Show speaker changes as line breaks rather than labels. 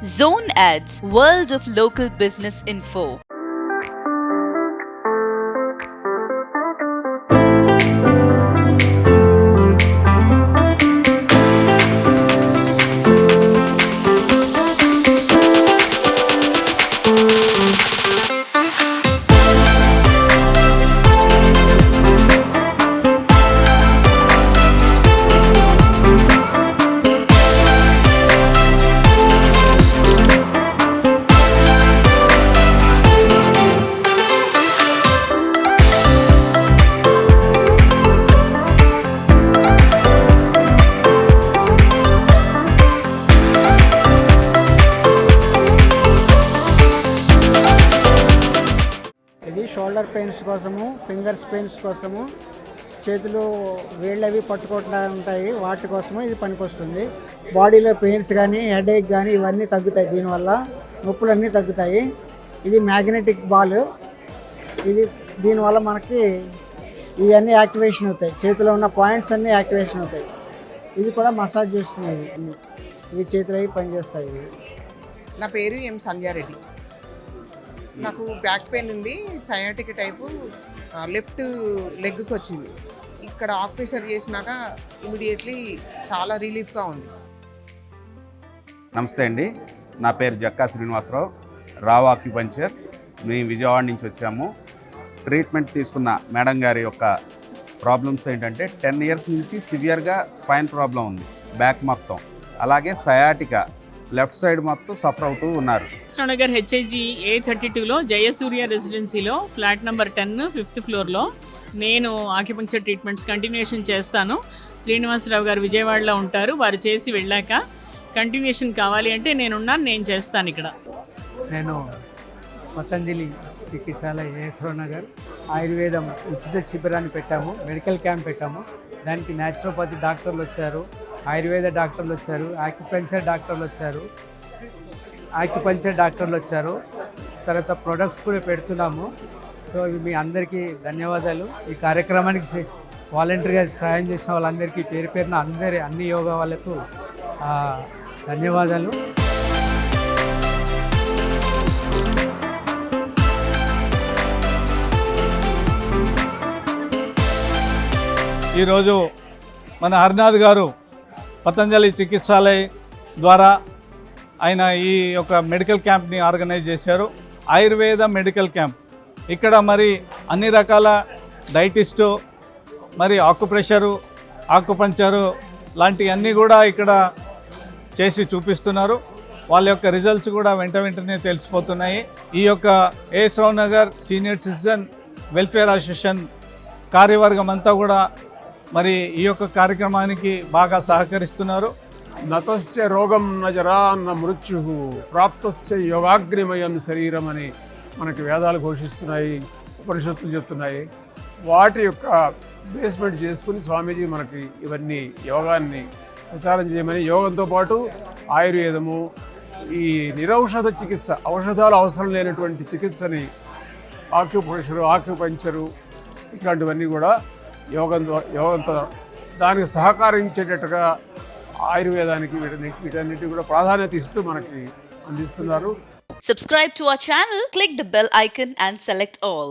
Zone Ads, World of Local Business Info.
ఇది shoulder pains కోసము, fingers pains కోసము, చేతులు వేళ్ళవి పట్టుకోవటం ఉంటాయి, వాటి కోసము ఇది పనికొస్తుంది. బాడీలో పెయిన్స్ కానీ, హెడేక్ కానీ ఇవన్నీ తగ్గుతాయి. దీనివల్ల నొప్పులన్నీ తగ్గుతాయి. ఇది మ్యాగ్నెటిక్ బాల్. ఇది దీనివల్ల మనకి ఇవన్నీ యాక్టివేషన్ అవుతాయి. చేతిలో ఉన్న పాయింట్స్ అన్నీ యాక్టివేషన్ అవుతాయి. ఇది కూడా మసాజ్ చేసుకునేది. ఇవి చేతులు అవి పనిచేస్తాయి.
నా పేరు ఎం సంధ్యారెడ్డి. నాకు బ్యాక్ పెయిన్ ఉంది, సయాటిక్ టైపు, లెఫ్ట్ లెగ్కి వచ్చింది. ఇక్కడ ఆక్యుప్రెషర్ చేసినాక ఇమీడియట్లీ చాలా రిలీఫ్గా ఉంది.
నమస్తే అండి, నా పేరు జక్కా శ్రీనివాసరావు, రావ్ ఆక్యుపంచర్. మేము విజయవాడ నుంచి వచ్చాము. ట్రీట్మెంట్ తీసుకున్న మేడం గారి యొక్క ప్రాబ్లమ్స్ ఏంటంటే 10 ఇయర్స్ నుంచి సివియర్గా స్పైన్ ప్రాబ్లం ఉంది, బ్యాక్ మొత్తం, అలాగే సయాటికా లెఫ్ట్ సైడ్ మొత్తం సఫర్ అవుతూ ఉన్నారు.
నగర్ హెచ్ఐజి A32లో జయసూర్య రెసిడెన్సీలో ఫ్లాట్ నెంబర్ 10 5th ఫ్లోర్లో నేను ఆక్యుపంక్చర్ ట్రీట్మెంట్స్ కంటిన్యూషన్ చేస్తాను. శ్రీనివాసరావు గారు విజయవాడలో ఉంటారు. వారు చేసి వెళ్ళాక కంటిన్యూషన్ కావాలి అంటే నేనున్నాను, నేను చేస్తాను. ఇక్కడ
నేను పతంజలి చికిత్సాలయ ఏఎస్రావు నగర్ ఆయుర్వేదం ఉచిత శిబిరాన్ని పెట్టాము, మెడికల్ క్యాంప్ పెట్టాము. దానికి న్యాచురోపతి డాక్టర్లు వచ్చారు, ఆయుర్వేద డాక్టర్లు వచ్చారు, ఆక్యుపంక్చర్ డాక్టర్లు వచ్చారు. తర్వాత ప్రొడక్ట్స్ కూడా పెడుతున్నాము. సో మీ అందరికీ ధన్యవాదాలు. ఈ కార్యక్రమానికి వాలంటీర్గా సహాయం చేసిన వాళ్ళందరికీ పేరు పేరున అన్ని యోగా వాళ్ళకు ధన్యవాదాలు.
ఈరోజు మన హరినాథ్ గారు పతంజలి చికిత్సాలయ ద్వారా ఆయన ఈ యొక్క మెడికల్ క్యాంప్ని ఆర్గనైజ్ చేశారు. Ayurveda medical camp. ఇక్కడ మరి అన్ని రకాల డైటిస్టు, మరి ఆకుప్రెషరు, ఆకుపంచరు లాంటివన్నీ కూడా ఇక్కడ చేసి చూపిస్తున్నారు. వాళ్ళ యొక్క రిజల్ట్స్ కూడా వెంటనే తెలిసిపోతున్నాయి. ఈ యొక్క AS Rao Nagar senior citizen welfare association కార్యవర్గం అంతా కూడా మరి ఈ యొక్క కార్యక్రమానికి బాగా సహకరిస్తున్నారు.
నతస్య రోగం నజరా న మృత్యు ప్రాప్తస్య యోగాగ్నిమయం శరీరం అని మనకి వేదాలు ఘోషిస్తున్నాయి, ఉపనిషత్తులు చెప్తున్నాయి. వాటి యొక్క బేస్మెంట్ చేసుకుని స్వామీజీ మనకి ఇవన్నీ యోగాన్ని ప్రచారం చేయమని, యోగంతో పాటు ఆయుర్వేదము, ఈ నిరౌషధ చికిత్స, ఔషధాలు అవసరం లేనటువంటి చికిత్సని, ఆక్యుప్రెషరు, ఆక్యుపంచరు ఇట్లాంటివన్నీ కూడా యోగంతో దానికి సహకరించేటట్టుగా ఆయుర్వేదానికి వీటన్నిటి కూడా ప్రాధాన్యత ఇస్తూ మనకి అందిస్తున్నారు.
Subscribe to our channel, click the bell icon and select all.